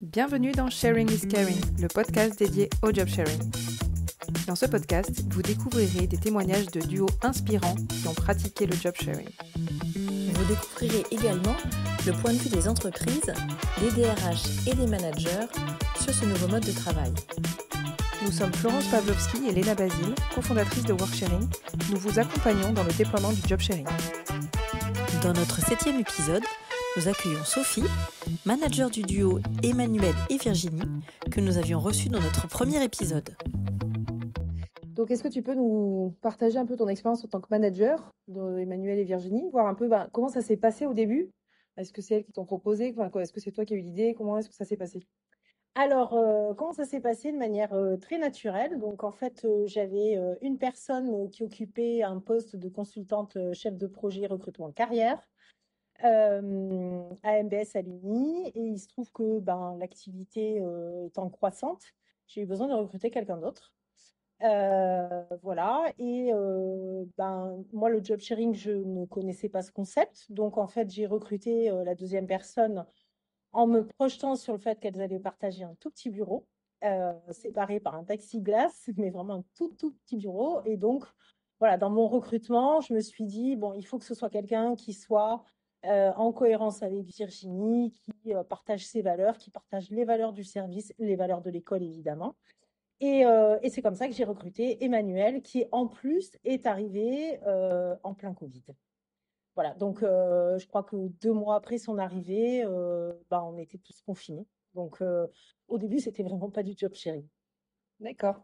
Bienvenue dans Sharing is Caring, le podcast dédié au job sharing. Dans ce podcast, vous découvrirez des témoignages de duos inspirants qui ont pratiqué le job sharing. Vous découvrirez également le point de vue des entreprises, des DRH et des managers sur ce nouveau mode de travail. Nous sommes Florence Pavlovski et Léna Basile, cofondatrices de Worksharing. Nous vous accompagnons dans le déploiement du job sharing. Dans notre 7e épisode, nous accueillons Sophie, manager du duo Emmanuel et Virginie, que nous avions reçu dans notre premier épisode. Donc, est-ce que tu peux nous partager un peu ton expérience en tant que manager d'Emmanuel et Virginie, voir un peu comment ça s'est passé au début? Est-ce que c'est elles qui t'ont proposé? Est-ce que c'est toi qui as eu l'idée? Comment est-ce que ça s'est passé? Alors, comment ça s'est passé? De manière très naturelle. Donc, en fait, j'avais une personne qui occupait un poste de consultante chef de projet recrutement de carrière à MBS à l'Uni. Et il se trouve que l'activité étant croissante, j'ai eu besoin de recruter quelqu'un d'autre. Voilà. Et moi, le job sharing, je ne connaissais pas ce concept. Donc, en fait, j'ai recruté la deuxième personne en me projetant sur le fait qu'elles allaient partager un tout petit bureau, séparé par un plexiglas, mais vraiment un tout petit bureau. Et donc, voilà, dans mon recrutement, je me suis dit, bon, il faut que ce soit quelqu'un qui soit en cohérence avec Virginie, qui partage ses valeurs, qui partage les valeurs du service, les valeurs de l'école, évidemment. Et c'est comme ça que j'ai recruté Emmanuel, qui en plus est arrivé en plein Covid. Voilà, donc je crois que 2 mois après son arrivée, on était tous confinés. Donc au début, c'était vraiment pas du job sharing. D'accord.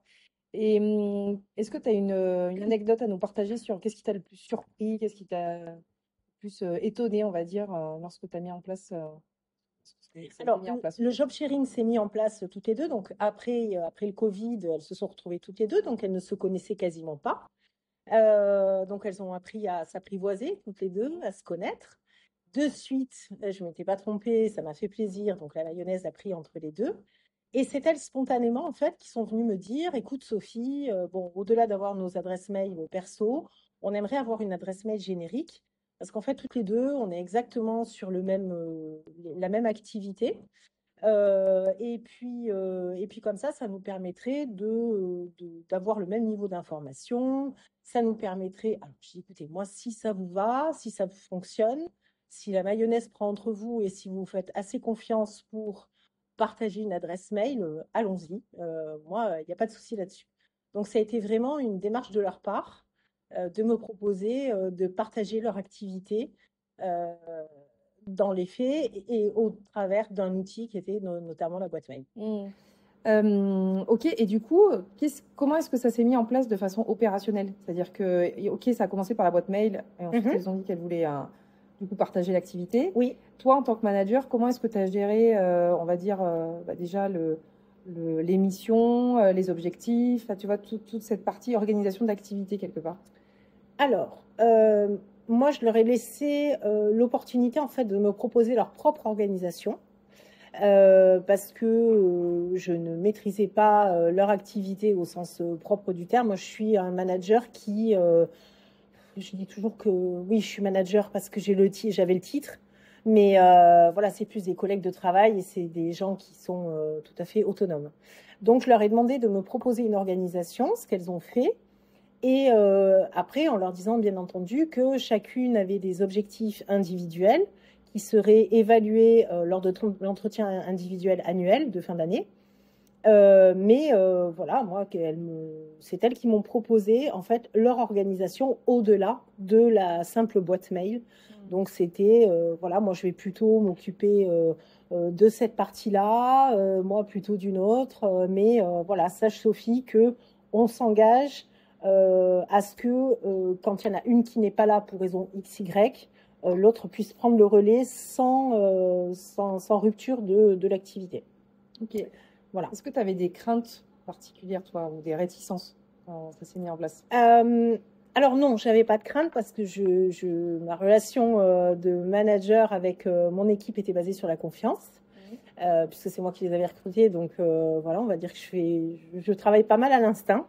Et est-ce que tu as une anecdote à nous partager sur qu'est-ce qui t'a le plus surpris, qu'est-ce qui t'a le plus étonné, on va dire, lorsque tu as mis en place Alors, le job sharing s'est mis en place toutes les deux. Donc après le Covid, elles se sont retrouvées toutes les deux, donc elles ne se connaissaient quasiment pas. Donc elles ont appris à s'apprivoiser toutes les deux, à se connaître. De suite, je ne m'étais pas trompée, ça m'a fait plaisir, donc la mayonnaise a pris entre les deux. Et c'est elles spontanément en fait qui sont venues me dire, écoute Sophie, au-delà d'avoir nos adresses mail perso, on aimerait avoir une adresse mail générique parce qu'en fait toutes les deux, on est exactement sur la même activité. Et puis comme ça nous permettrait d'avoir le même niveau d'information. Ça nous permettrait, alors je dis, écoutez, moi, si ça vous va, si ça fonctionne, si la mayonnaise prend entre vous et si vous faites assez confiance pour partager une adresse mail, allons-y. Moi, il n'y a pas de souci là-dessus. Donc, ça a été vraiment une démarche de leur part de me proposer de partager leur activité dans les faits et au travers d'un outil qui était notamment la boîte mail. Ok, et du coup, comment est-ce que ça s'est mis en place de façon opérationnelle? C'est-à-dire que, ok, ça a commencé par la boîte mail, et ensuite elles ont dit qu'elles voulaient du coup partager l'activité. Oui. Toi, en tant que manager, comment est-ce que tu as géré, on va dire, déjà les missions, les objectifs, tu vois, toute cette partie organisation d'activité quelque part? Alors, moi, je leur ai laissé l'opportunité en fait de me proposer leur propre organisation. Parce que je ne maîtrisais pas leur activité au sens propre du terme. Moi, je suis un manager qui, je dis toujours que oui, je suis manager parce que j'avais le titre, mais voilà, c'est plus des collègues de travail et c'est des gens qui sont tout à fait autonomes. Donc, je leur ai demandé de me proposer une organisation, ce qu'elles ont fait. Et après, en leur disant bien entendu que chacune avait des objectifs individuels qui seraient évalués lors de l'entretien individuel annuel de fin d'année. Mais voilà, moi, c'est elles qui m'ont proposé en fait leur organisation au-delà de la simple boîte mail. Donc c'était, voilà, moi je vais plutôt m'occuper de cette partie-là, moi plutôt d'une autre. Mais voilà, sache Sophie que on s'engage à ce que quand il y en a une qui n'est pas là pour raison XY, l'autre puisse prendre le relais sans rupture de l'activité. Ok. Voilà. Est-ce que tu avais des craintes particulières, toi, ou des réticences quand ça s'est mis en place? Alors non, j'avais pas de crainte parce que ma relation de manager avec mon équipe était basée sur la confiance. Puisque c'est moi qui les avais recrutés, donc voilà, on va dire que je travaille pas mal à l'instinct.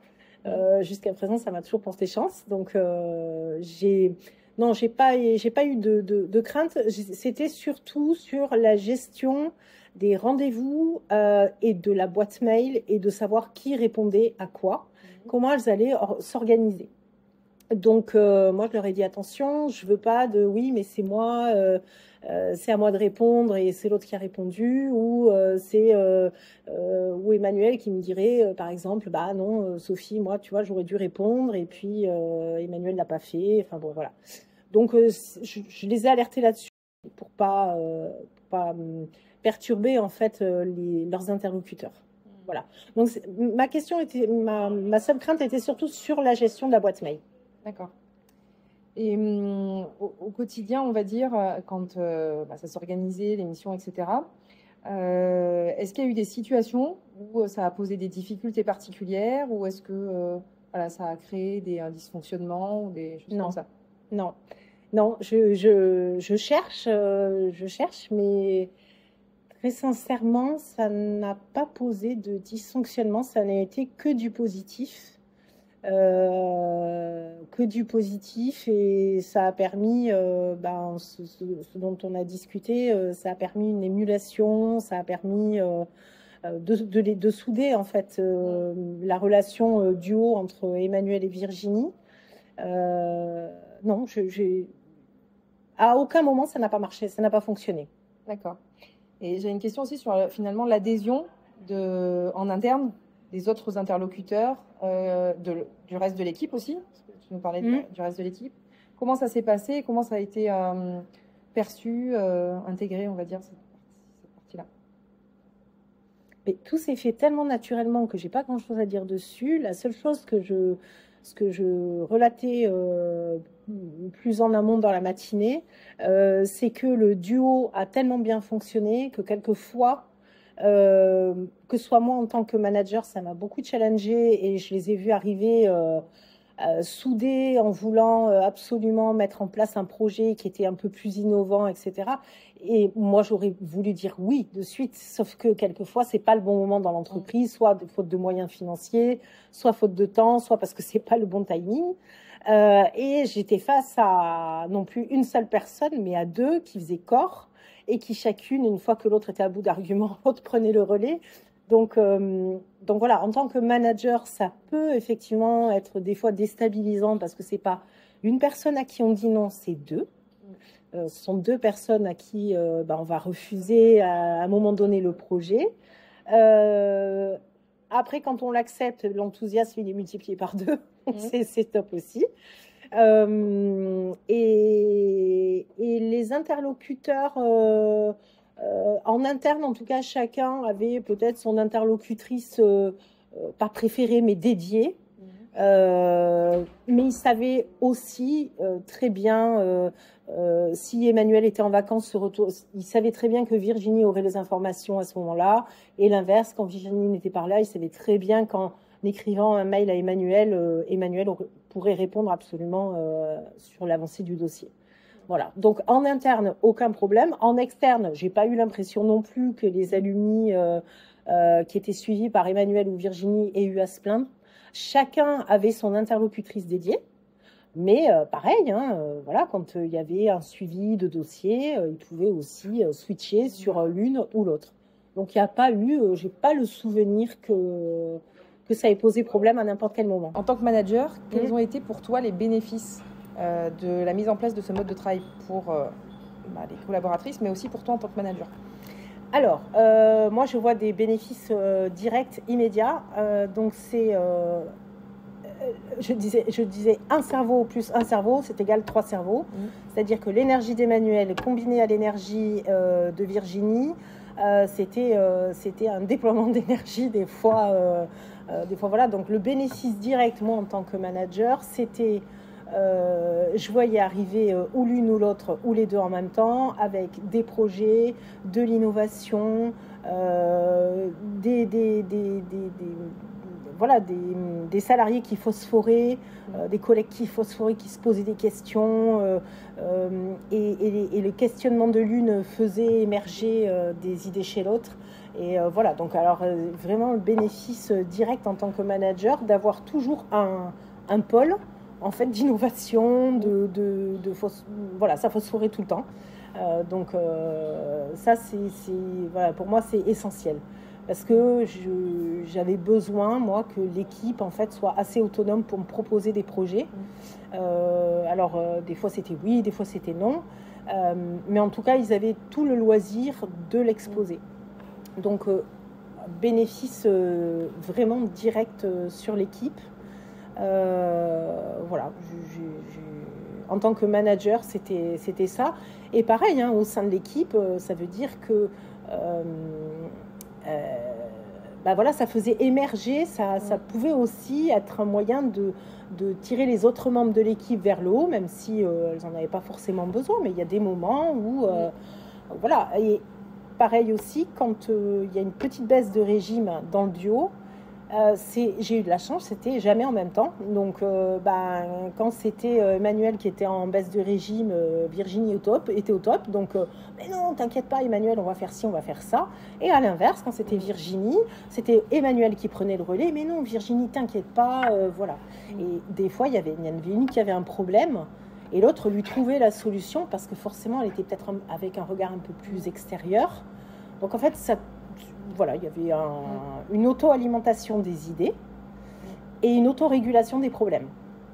Jusqu'à présent, ça m'a toujours porté chance. Donc, j'ai pas eu de crainte. C'était surtout sur la gestion des rendez-vous et de la boîte mail et de savoir qui répondait à quoi, comment elles allaient s'organiser. Donc, moi, je leur ai dit, attention, je veux pas de oui, mais c'est moi, c'est à moi de répondre et c'est l'autre qui a répondu, ou ou Emmanuel qui me dirait, par exemple, bah non, Sophie, moi, tu vois, j'aurais dû répondre et puis Emmanuel l'a pas fait. Enfin bon, voilà. Donc, je les ai alertés là-dessus pour pas perturber en fait leurs interlocuteurs. Voilà. Donc, ma question était, ma seule crainte était surtout sur la gestion de la boîte mail. D'accord. Et au quotidien, on va dire, quand ça s'organisait, l'émission, etc., est-ce qu'il y a eu des situations où ça a posé des difficultés particulières, ou est-ce que ça a créé des dysfonctionnements ou des choses comme ça? Non, je cherche, mais très sincèrement, ça n'a pas posé de dysfonctionnement, ça n'a été que du positif. Et ça a permis, ce dont on a discuté, ça a permis une émulation, ça a permis de souder en fait la relation duo entre Emmanuel et Virginie. Non, à aucun moment ça n'a pas marché, ça n'a pas fonctionné. D'accord. Et j'ai une question aussi sur finalement l'adhésion en interne des autres interlocuteurs, du reste de l'équipe aussi, parce que tu nous parlais du reste de l'équipe. Comment ça s'est passé? Comment ça a été perçu, intégré, on va dire, cette partie-là? Mais tout s'est fait tellement naturellement que j'ai pas grand-chose à dire dessus. La seule chose que je relatais plus en amont dans la matinée, c'est que le duo a tellement bien fonctionné que quelquefois, que ce soit moi en tant que manager, ça m'a beaucoup challengé et je les ai vus arriver soudés en voulant absolument mettre en place un projet qui était un peu plus innovant, etc. Et moi, j'aurais voulu dire oui de suite, sauf que quelquefois, c'est pas le bon moment dans l'entreprise, soit faute de moyens financiers, soit faute de temps, soit parce que c'est pas le bon timing. Et j'étais face à non plus une seule personne, mais à deux qui faisaient corps et qui chacune, une fois que l'autre était à bout d'arguments, l'autre prenait le relais. Donc voilà, en tant que manager, ça peut effectivement être des fois déstabilisant parce que c'est pas une personne à qui on dit non, c'est deux. Ce sont deux personnes à qui on va refuser à un moment donné le projet. Après, quand on l'accepte, l'enthousiasme il est multiplié par deux. C'est top aussi. Et les interlocuteurs en interne, en tout cas, chacun avait peut-être son interlocutrice pas préférée, mais dédiée. Mais il savait aussi très bien si Emmanuel était en vacances, il savait très bien que Virginie aurait les informations à ce moment-là. Et l'inverse, quand Virginie n'était pas là, il savait très bien qu'en écrivant un mail à Emmanuel, Emmanuel pourrait répondre absolument sur l'avancée du dossier. Voilà. Donc en interne, aucun problème. En externe, j'ai pas eu l'impression non plus que les alumni qui étaient suivis par Emmanuel ou Virginie aient eu à se plaindre. Chacun avait son interlocutrice dédiée, mais pareil, voilà, quand il y avait un suivi de dossier, il pouvait aussi switcher sur l'une ou l'autre. Donc il n'y a pas eu, j'ai pas le souvenir que ça ait posé problème à n'importe quel moment. En tant que manager, quels ont été pour toi les bénéfices de la mise en place de ce mode de travail pour les collaboratrices, mais aussi pour toi en tant que manager? Alors, moi, je vois des bénéfices directs, immédiats. Donc, c'est, je disais un cerveau plus un cerveau, c'est égal 3 cerveaux. C'est-à-dire que l'énergie d'Emmanuel combinée à l'énergie de Virginie, c'était un déploiement d'énergie des fois, voilà. Donc, le bénéfice direct, moi, en tant que manager, c'était... je voyais arriver ou l'une ou l'autre ou les deux en même temps avec des projets, de l'innovation, des salariés qui phosphoraient, des collègues qui phosphoraient, qui se posaient des questions et le questionnement de l'une faisait émerger des idées chez l'autre. Et voilà, donc alors vraiment le bénéfice direct en tant que manager d'avoir toujours un pôle en fait d'innovation, voilà, ça phosphorait tout le temps. Ça, voilà, pour moi, c'est essentiel. Parce que j'avais besoin, moi, que l'équipe, en fait, soit assez autonome pour me proposer des projets. Des fois, c'était oui, des fois, c'était non. Mais en tout cas, ils avaient tout le loisir de l'exposer. Donc, bénéfice vraiment direct sur l'équipe. Voilà, en tant que manager, c'était ça. Et pareil, hein, au sein de l'équipe, ça veut dire que voilà, ça faisait émerger, ça pouvait aussi être un moyen de tirer les autres membres de l'équipe vers le haut, même si elles n'en avaient pas forcément besoin, mais il y a des moments où... voilà, et pareil aussi, quand il y a une petite baisse de régime dans le duo, j'ai eu de la chance, c'était jamais en même temps. Donc, quand c'était Emmanuel qui était en baisse de régime, Virginie était au top. Donc, mais non, t'inquiète pas, Emmanuel, on va faire ci, on va faire ça. Et à l'inverse, quand c'était Virginie, c'était Emmanuel qui prenait le relais. Mais non, Virginie, t'inquiète pas, voilà. Et des fois, il y avait une qui avait un problème et l'autre lui trouvait la solution parce que forcément, elle était peut-être avec un regard un peu plus extérieur. Donc, en fait, voilà, il y avait une auto-alimentation des idées et une autorégulation des problèmes.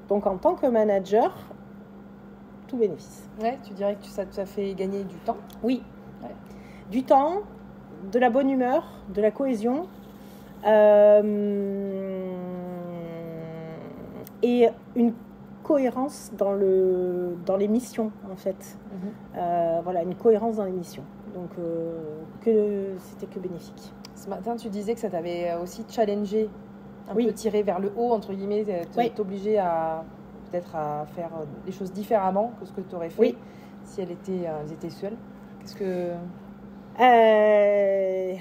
Donc, en tant que manager, tout bénéfice. Ouais, tu dirais que ça t'a fait gagner du temps? Oui. Ouais. Du temps, de la bonne humeur, de la cohésion et une cohérence dans les missions, en fait. Voilà, une cohérence dans les missions. Donc, c'était que bénéfique. Ce matin, tu disais que ça t'avait aussi challengé, un Oui. peu tiré vers le haut, entre guillemets, Oui. t'obliger à peut-être à faire des choses différemment que ce que tu aurais fait Oui. si elles étaient seules. Qu'est-ce que... Eh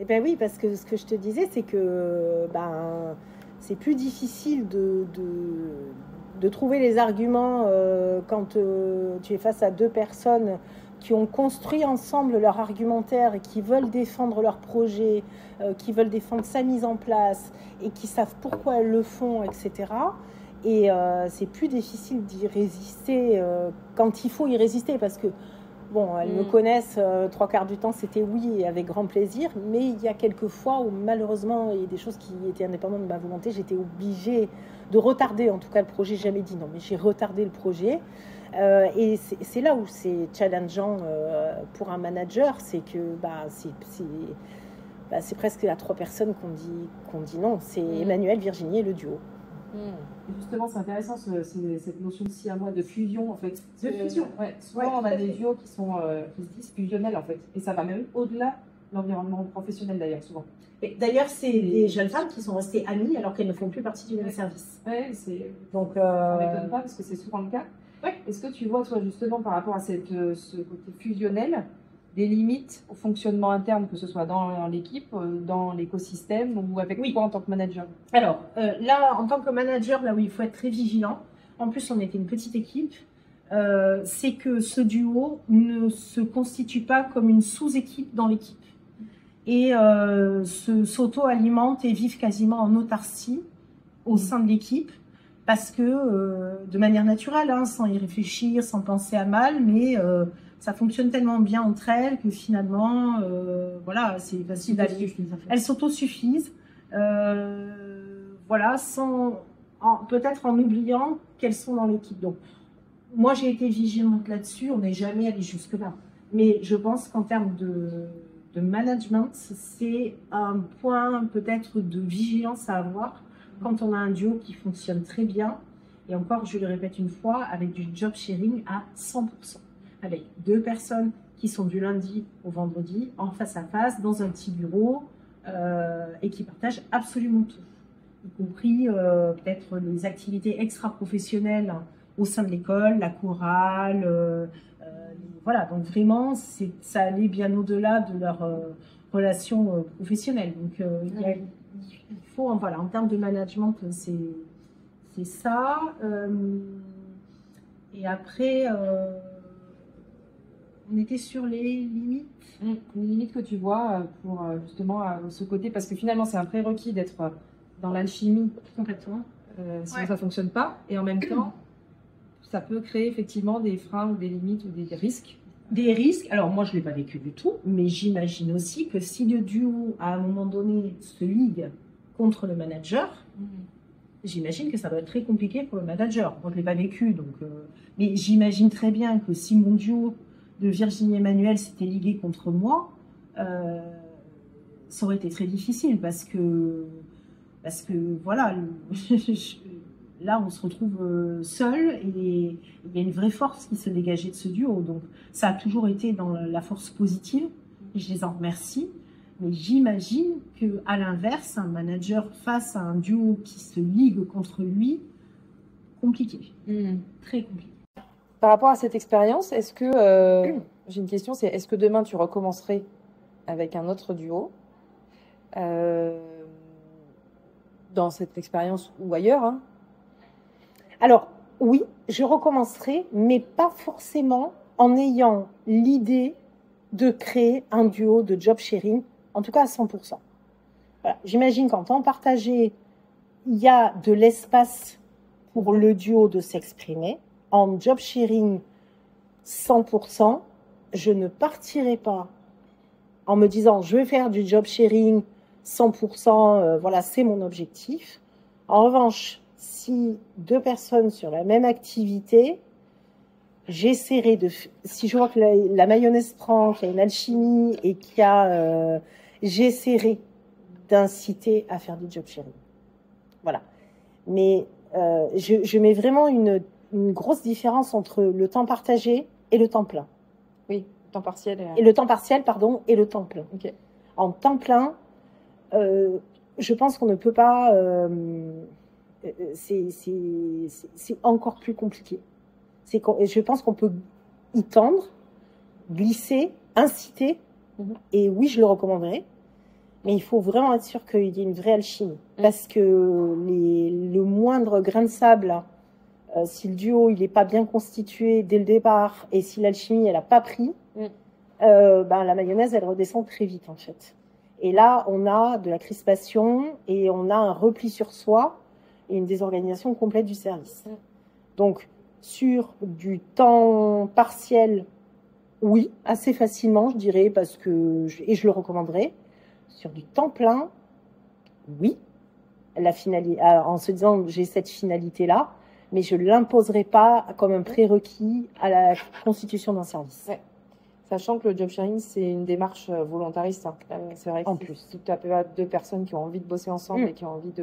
bien oui, parce que ce que je te disais, c'est que c'est plus difficile de trouver les arguments quand tu es face à deux personnes qui ont construit ensemble leur argumentaire et qui veulent défendre leur projet, qui veulent défendre sa mise en place et qui savent pourquoi elles le font, etc. Et c'est plus difficile d'y résister quand il faut y résister parce que, bon, elles me connaissent, 3/4 du temps c'était oui et avec grand plaisir, mais il y a quelques fois où malheureusement il y a des choses qui étaient indépendantes de ma volonté, j'étais obligée de retarder en tout cas le projet, j'ai jamais dit non, mais j'ai retardé le projet. Et c'est là où c'est challengeant pour un manager, c'est que c'est presque à 3 personnes qu'on dit non, c'est Emmanuel, Virginie et le duo. Et justement, c'est intéressant cette notion de siamois, de fusion en fait. De fusion. Ouais, souvent on a des duos qui se disent fusionnels en fait, et ça va même au-delà de l'environnement professionnel d'ailleurs souvent. Et d'ailleurs, c'est des jeunes femmes qui sont restées amies alors qu'elles ne font plus partie du même service. Ouais, donc ça ne m'étonne pas parce que c'est souvent le cas. Ouais. Est-ce que tu vois, toi, justement, par rapport à ce côté fusionnel, des limites au fonctionnement interne, que ce soit dans l'équipe, dans l'écosystème ou avec toi en tant que manager? Alors, là, en tant que manager, là où il faut être très vigilant, en plus, on était une petite équipe, c'est que ce duo ne se constitue pas comme une sous-équipe dans l'équipe et s'auto-alimente et vive quasiment en autarcie au sein de l'équipe. Parce que, de manière naturelle, hein, sans y réfléchir, sans penser à mal, mais ça fonctionne tellement bien entre elles que finalement, voilà, c'est facile d'aller. Elles s'autosuffisent, voilà, peut-être en oubliant qu'elles sont dans l'équipe. Donc, moi, j'ai été vigilante là-dessus, on n'est jamais allé jusque-là. Mais je pense qu'en termes de management, c'est un point peut-être de vigilance à avoir quand on a un duo qui fonctionne très bien, et encore, je le répète une fois, avec du job sharing à 100%, avec 2 personnes qui sont du lundi au vendredi, en face à face, dans un petit bureau, et qui partagent absolument tout, y compris peut-être les activités extra-professionnelles au sein de l'école, la chorale, voilà, donc vraiment, ça allait bien au-delà de leur relation professionnelle. Donc, il faut, voilà, en termes de management, c'est ça. Et après, on était sur les limites. Les limites que tu vois pour justement ce côté, parce que finalement, c'est un prérequis d'être dans l'alchimie. Complètement. Sinon, ça ne fonctionne pas. Et en même temps, ça peut créer effectivement des freins ou des limites ou des risques Des risques, alors moi je ne l'ai pas vécu du tout, mais j'imagine aussi que si le duo à un moment donné se ligue contre le manager, j'imagine que ça doit être très compliqué pour le manager. Moi je ne l'ai pas vécu, donc, mais j'imagine très bien que si mon duo de Virginie et Emmanuel s'était ligué contre moi, ça aurait été très difficile parce que voilà, là, on se retrouve seul et il y a une vraie force qui se dégageait de ce duo. Donc, ça a toujours été dans la force positive. Je les en remercie. Mais j'imagine qu'à l'inverse, un manager face à un duo qui se ligue contre lui, compliqué. Très compliqué. Par rapport à cette expérience, est-ce que, j'ai une question, c'est est-ce que demain tu recommencerais avec un autre duo dans cette expérience ou ailleurs, hein? Alors, oui, je recommencerai, mais pas forcément en ayant l'idée de créer un duo de job sharing, en tout cas à 100%. Voilà. J'imagine qu'en temps partagé, il y a de l'espace pour le duo de s'exprimer. En job sharing 100%, je ne partirai pas en me disant je vais faire du job sharing 100%, voilà, c'est mon objectif. En revanche, si deux personnes sur la même activité, j'essaierai de... Si je vois que la mayonnaise prend, qu'il y a une alchimie et qu'il y a... j'essaierai d'inciter à faire du job sharing. Voilà. Mais je mets vraiment une grosse différence entre le temps partagé et le temps plein. Oui, temps partiel. Et le temps partiel, pardon, et le temps plein. Ok. En temps plein, je pense qu'on ne peut pas... c'est encore plus compliqué. Je pense qu'on peut y tendre, glisser, inciter, et oui, je le recommanderais, mais il faut vraiment être sûr qu'il y ait une vraie alchimie, parce que le moindre grain de sable, si le duo il n'est pas bien constitué dès le départ, et si l'alchimie elle n'a pas pris, la mayonnaise elle redescend très vite en fait. Et là, on a de la crispation et on a un repli sur soi et une désorganisation complète du service. Donc, sur du temps partiel, oui, assez facilement, je dirais, parce que et je le recommanderais. Sur du temps plein, oui, en se disant j'ai cette finalité-là, mais je ne l'imposerai pas comme un prérequis à la constitution d'un service. Ouais. Sachant que le job sharing, c'est une démarche volontariste. Hein. C'est vrai que si tu as deux personnes qui ont envie de bosser ensemble et qui ont envie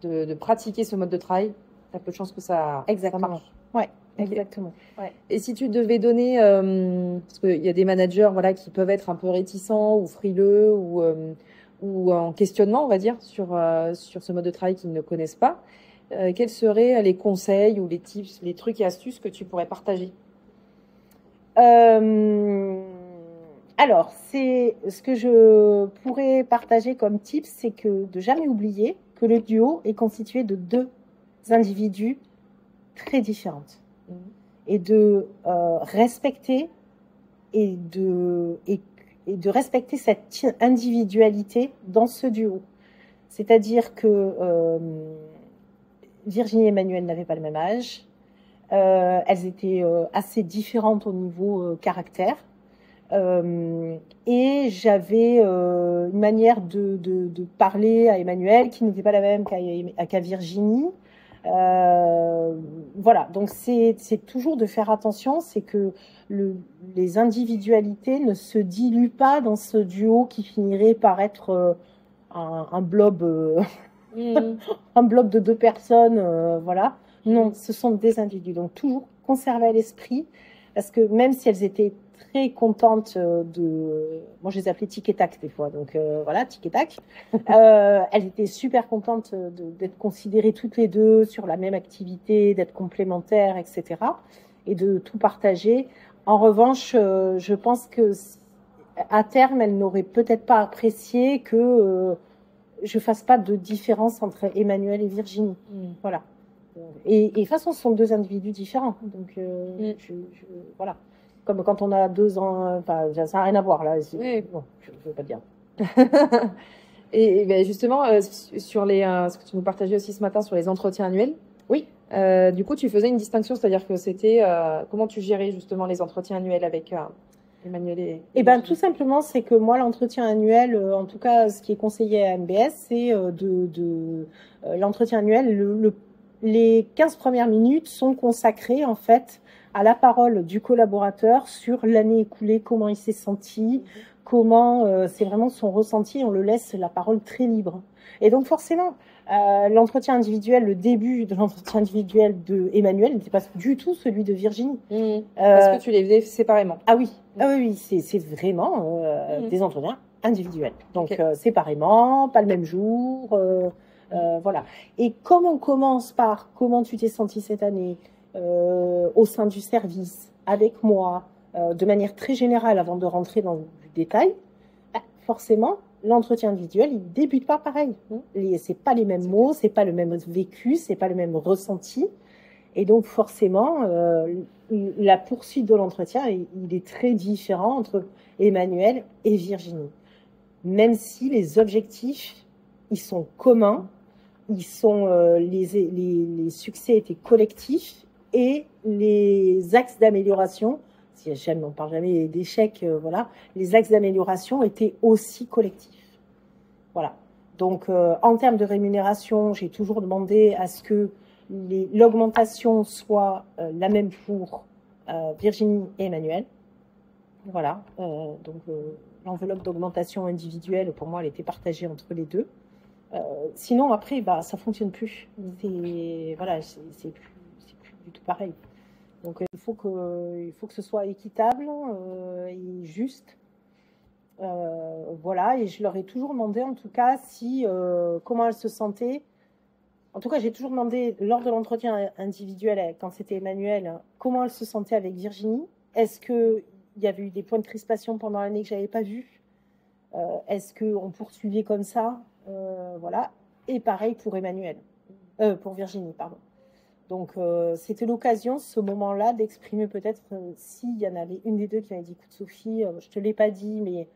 de pratiquer ce mode de travail, tu as peu de chances que ça marche. Ouais, exactement. Ouais. Et si tu devais donner, parce qu'il y a des managers voilà, qui peuvent être un peu réticents ou frileux ou en questionnement, on va dire, sur ce mode de travail qu'ils ne connaissent pas, quels seraient les conseils ou les tips, les trucs et astuces que tu pourrais partager? Alors, c'est ce que je pourrais partager comme tips, c'est que de jamais oublier que le duo est constitué de deux individus très différentes et de respecter et de respecter cette individualité dans ce duo. C'est-à-dire que Virginie et Emmanuel n'avaient pas le même âge. Elles étaient assez différentes au niveau caractère. Et j'avais une manière de parler à Emmanuel qui n'était pas la même qu'à Virginie. Voilà, donc c'est toujours de faire attention, c'est que les individualités ne se diluent pas dans ce duo qui finirait par être un blob, un blob de deux personnes, voilà. Non, ce sont des individus. Donc, toujours conserver à l'esprit, parce que même si elles étaient très contentes moi je les appelais tic et tac des fois, donc voilà, tic et tac, elles étaient super contentes d'être considérées toutes les deux sur la même activité, d'être complémentaires, etc. et de tout partager. En revanche, je pense que à terme, elles n'auraient peut-être pas apprécié que je fasse pas de différence entre Emmanuel et Virginie. Voilà. Et de toute façon, ce sont deux individus différents. Donc, voilà. Comme quand on a 2 ans, enfin, ça n'a rien à voir là. Oui. Bon, je ne veux pas dire. Et ben justement, sur ce que tu nous partageais aussi ce matin sur les entretiens annuels, oui. Du coup, tu faisais une distinction, c'est-à-dire que c'était comment tu gérais justement les entretiens annuels avec Emmanuel Eh ben, tout simplement, c'est que moi, l'entretien annuel, en tout cas, ce qui est conseillé à MBS, c'est l'entretien annuel. Les 15 premières minutes sont consacrées, en fait, à la parole du collaborateur sur l'année écoulée, comment il s'est senti, comment c'est vraiment son ressenti. On le laisse la parole très libre. Et donc, forcément, l'entretien individuel, le début de l'entretien individuel de Emmanuel n'était pas du tout celui de Virginie. Est-ce que tu les faisais séparément? Ah oui, oui, c'est vraiment des entretiens individuels. Donc, séparément, pas le même jour, voilà. Et comme on commence par comment tu t'es senti cette année au sein du service, avec moi, de manière très générale, avant de rentrer dans du détail, forcément, l'entretien individuel, il débute pas pareil. C'est pas les mêmes mots, c'est pas le même vécu, c'est pas le même ressenti. Et donc, forcément, la poursuite de l'entretien, il est très différent entre Emmanuel et Virginie. Même si les objectifs, ils sont communs, ils sont, les succès étaient collectifs et les axes d'amélioration, si on ne parle jamais d'échecs, voilà, les axes d'amélioration étaient aussi collectifs. Voilà. Donc, en termes de rémunération, j'ai toujours demandé à ce que l'augmentation soit la même pour Virginie et Emmanuel. Voilà. Donc, l'enveloppe d'augmentation individuelle, pour moi, elle était partagée entre les deux. Sinon, après, ça fonctionne plus. Voilà, c'est plus du tout pareil. Donc, il faut que ce soit équitable et juste. Voilà. Et je leur ai toujours demandé, en tout cas, comment elles se sentaient. En tout cas, j'ai toujours demandé, lors de l'entretien individuel, quand c'était Emmanuel, comment elle se sentait avec Virginie. Est-ce qu'il y avait eu des points de crispation pendant l'année que je n'avais pas vus? Est-ce qu'on poursuivait comme ça? Voilà. Et pareil pour pour Virginie, pardon. Donc, c'était l'occasion, ce moment-là, d'exprimer peut-être s'il y en avait une des deux qui m'avait dit, écoute Sophie, je ne te l'ai pas dit, mais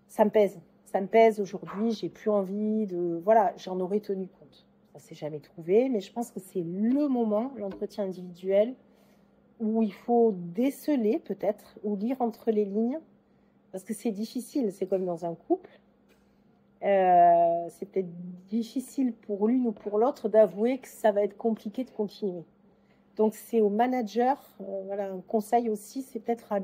ça me pèse. Ça me pèse aujourd'hui, j'ai plus envie de... Voilà, j'en aurais tenu compte. Ça s'est jamais trouvé, mais je pense que c'est le moment, l'entretien individuel, où il faut déceler peut-être, ou lire entre les lignes, parce que c'est difficile, c'est comme dans un couple. C'est peut-être difficile pour l'une ou pour l'autre d'avouer que ça va être compliqué de continuer. Donc c'est au manager, voilà, un conseil aussi, c'est peut-être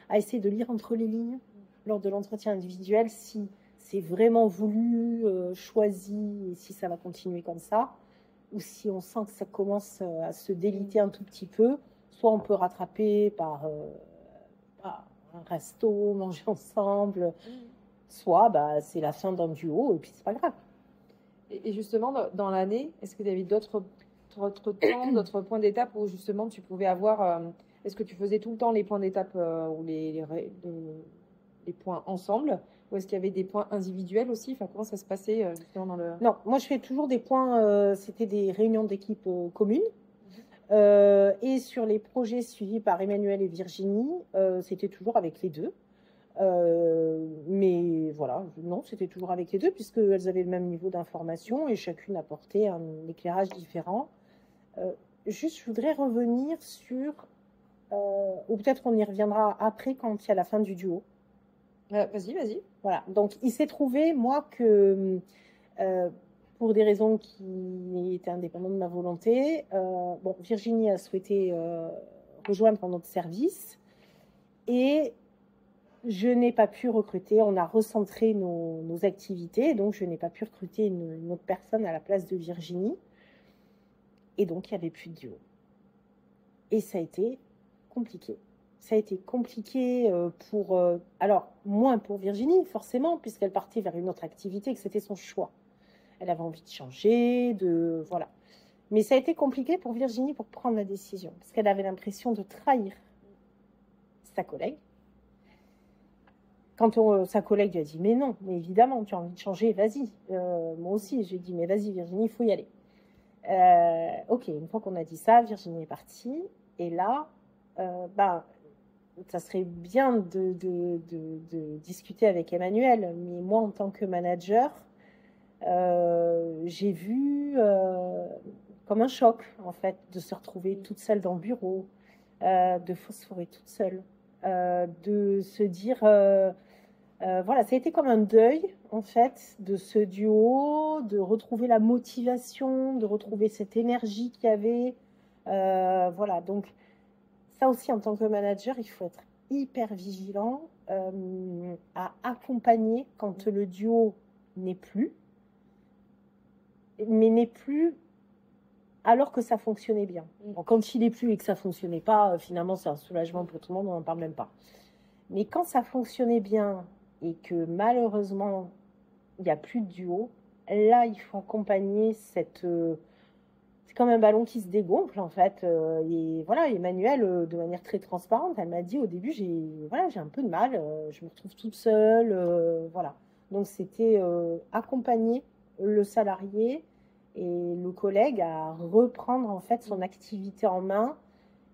à essayer de lire entre les lignes lors de l'entretien individuel, si c'est vraiment voulu, choisi, et si ça va continuer comme ça, ou si on sent que ça commence à se déliter un tout petit peu, soit on peut rattraper par un resto, manger ensemble, soit c'est la fin d'un duo, et puis c'est pas grave. Et justement, dans l'année, est-ce que tu avais d'autres temps, d'autres points d'étape où justement tu pouvais avoir... est-ce que tu faisais tout le temps les points d'étape ou les points ensemble? Ou est-ce qu'il y avait des points individuels aussi? Enfin, comment ça se passait justement dans le... Non, moi je fais toujours des points, c'était des réunions d'équipe communes. Et sur les projets suivis par Emmanuel et Virginie, c'était toujours avec les deux. Mais voilà, non, c'était toujours avec les deux puisqu'elles avaient le même niveau d'information et chacune apportait un éclairage différent. Juste, je voudrais revenir sur, ou peut-être on y reviendra après quand il y a la fin du duo. Vas-y. Voilà, donc il s'est trouvé, moi, que pour des raisons qui étaient indépendantes de ma volonté, Virginie a souhaité rejoindre notre service et je n'ai pas pu recruter, on a recentré nos activités, donc je n'ai pas pu recruter une autre personne à la place de Virginie. Et donc, il n'y avait plus de duo. Et ça a été compliqué. Ça a été compliqué alors, moins pour Virginie, forcément, puisqu'elle partait vers une autre activité, que c'était son choix. Elle avait envie de changer, voilà. Mais ça a été compliqué pour Virginie pour prendre la décision, parce qu'elle avait l'impression de trahir sa collègue. Quand sa collègue lui a dit « Mais non, mais évidemment, tu as envie de changer, vas-y. » Moi aussi, j'ai dit « Mais vas-y, Virginie, il faut y aller. » Ok, une fois qu'on a dit ça, Virginie est partie. Et là, ça serait bien de discuter avec Emmanuel. Mais moi, en tant que manager, j'ai vu comme un choc, en fait, de se retrouver toute seule dans le bureau, de phosphorer toute seule, de se dire... voilà, ça a été comme un deuil, en fait, de ce duo, de retrouver la motivation, de retrouver cette énergie qu'il y avait. Voilà, donc ça aussi, en tant que manager, il faut être hyper vigilant à accompagner quand le duo n'est plus, mais n'est plus alors que ça fonctionnait bien. Bon, quand il n'est plus et que ça ne fonctionnait pas, finalement, c'est un soulagement pour tout le monde, on n'en parle même pas. Mais quand ça fonctionnait bien et que malheureusement, il n'y a plus de duo, là, il faut accompagner cette... c'est comme un ballon qui se dégonfle, en fait. Et voilà, Emmanuelle, de manière très transparente, elle m'a dit au début, j'ai un peu de mal, je me retrouve toute seule, voilà. Donc, c'était accompagner le salarié et le collègue à reprendre, en fait, son activité en main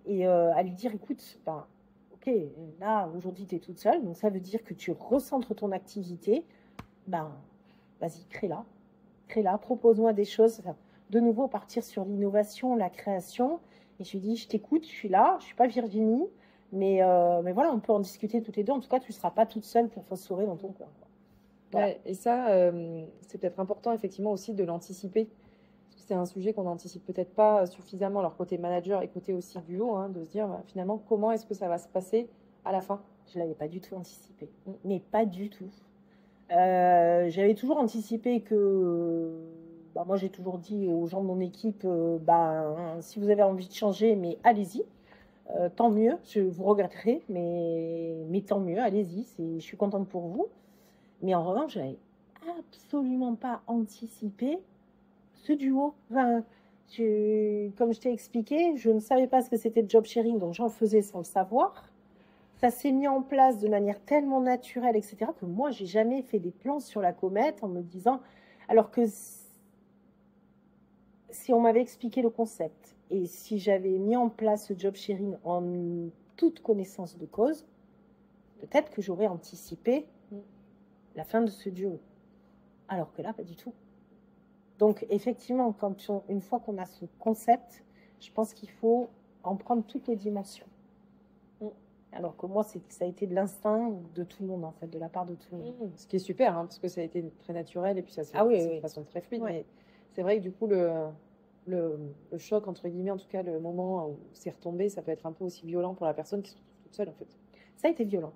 et à lui dire, écoute, ben, ok, là, aujourd'hui, tu es toute seule, donc ça veut dire que tu recentres ton activité. Ben, vas-y, crée-la, propose-moi des choses. Enfin, de nouveau, partir sur l'innovation, la création. Et je lui dis, je t'écoute, je suis là, je ne suis pas Virginie, mais voilà, on peut en discuter toutes les deux. En tout cas, tu ne seras pas toute seule pour phosphorer dans ton coin. Voilà. Ouais, et ça, c'est peut-être important, effectivement, aussi de l'anticiper. C'est un sujet qu'on n'anticipe peut-être pas suffisamment, alors côté manager et côté aussi duo, hein, de se dire finalement comment est-ce que ça va se passer à la fin. Je ne l'avais pas du tout anticipé, mais pas du tout. J'avais toujours anticipé que, moi j'ai toujours dit aux gens de mon équipe, si vous avez envie de changer, mais allez-y, tant mieux, je vous regretterai, mais tant mieux, allez-y, je suis contente pour vous. Mais en revanche, je n'avais absolument pas anticipé ce duo. Enfin, comme je t'ai expliqué, je ne savais pas ce que c'était le job sharing, donc j'en faisais sans le savoir. Ça s'est mis en place de manière tellement naturelle, etc., que moi, j'ai jamais fait des plans sur la comète en me disant... Alors que si on m'avait expliqué le concept et si j'avais mis en place ce job sharing en toute connaissance de cause, peut-être que j'aurais anticipé la fin de ce duo. Alors que là, pas du tout. Donc, effectivement, une fois qu'on a ce concept, je pense qu'il faut en prendre toutes les dimensions. Alors que moi, ça a été de l'instinct de tout le monde, en fait, de la part de tout le monde. Ce qui est super, hein, parce que ça a été très naturel et puis ça s'est fait de façon très fluide. Ouais. Mais c'est vrai que du coup, le choc, entre guillemets, en tout cas, le moment où c'est retombé, ça peut être un peu aussi violent pour la personne qui se retrouve toute seule, en fait. Ça a été violent.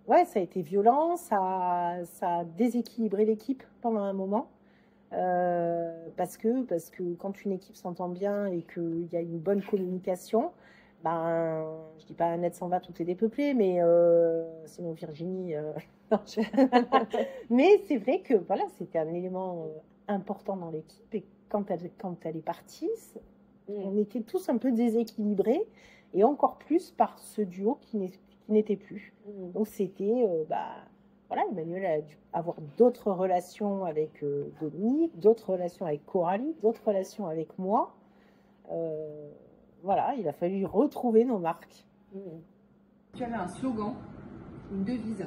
Ouais, ça a été violent, ça a déséquilibré l'équipe pendant un moment. Parce que quand une équipe s'entend bien et qu'il y a une bonne communication, je dis pas un net s'en va, tout est dépeuplé, mais sinon Virginie... mais c'est vrai que voilà, c'était un élément important dans l'équipe et quand elle est partie, on était tous un peu déséquilibrés et encore plus par ce duo qui n'était plus. Donc c'était... voilà, Emmanuel a dû avoir d'autres relations avec Dominique, d'autres relations avec Coralie, d'autres relations avec moi. Voilà, il a fallu retrouver nos marques. Tu avais un slogan, une devise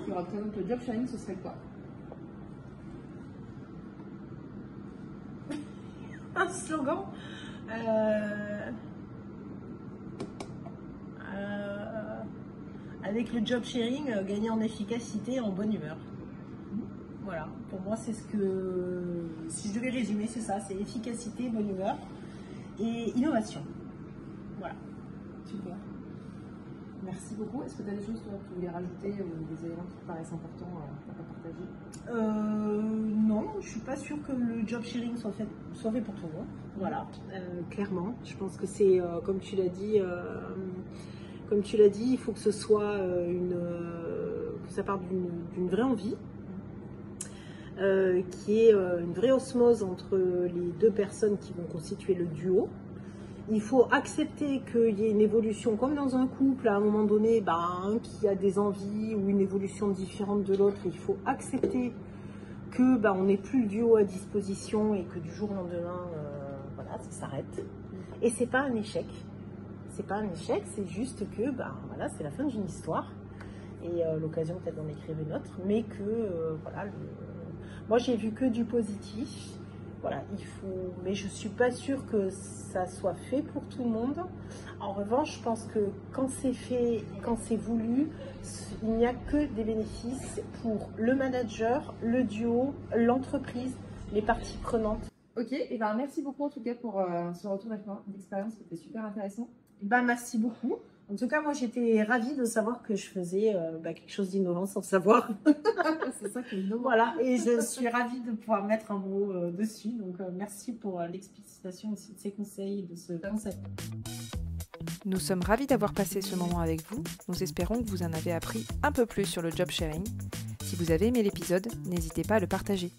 qui représente le job sharing, ce serait quoi? Un slogan avec le job sharing, gagner en efficacité et en bonne humeur. Voilà, pour moi, c'est ce que... Si je devais résumer, c'est ça, c'est efficacité, bonne humeur et innovation. Voilà. Super. Merci beaucoup. Est-que tu as des choses que tu voulais rajouter ou des éléments qui te paraissent importants à partager? Non, je ne suis pas sûre que le job sharing soit fait pour tout le monde. Voilà, clairement. Je pense que c'est, comme tu l'as dit, il faut que ce soit que ça parte d'une vraie envie, qui est une vraie osmose entre les deux personnes qui vont constituer le duo. Il faut accepter qu'il y ait une évolution, comme dans un couple, à un moment donné, un qui a des envies ou une évolution différente de l'autre. Il faut accepter que on n'ait plus le duo à disposition et que du jour au lendemain, voilà, ça s'arrête. Et c'est pas un échec. C'est pas un échec, c'est juste que voilà, c'est la fin d'une histoire et l'occasion peut-être d'en écrire une autre, mais que voilà, moi j'ai vu que du positif Voilà, mais je suis pas sûre que ça soit fait pour tout le monde. En revanche, je pense que quand c'est fait, quand c'est voulu, il n'y a que des bénéfices pour le manager, le duo, l'entreprise, les parties prenantes. Ok, et ben merci beaucoup en tout cas pour ce retour d'expérience qui était super intéressant. Merci beaucoup. En tout cas, moi j'étais ravie de savoir que je faisais quelque chose d'innovant sans le savoir. C'est ça qui est innovant. Voilà, et je suis ravie de pouvoir mettre un mot dessus. Donc merci pour l'explicitation aussi de ces conseils et de ce concept. Nous sommes ravis d'avoir passé ce moment avec vous. Nous espérons que vous en avez appris un peu plus sur le job sharing. Si vous avez aimé l'épisode, n'hésitez pas à le partager.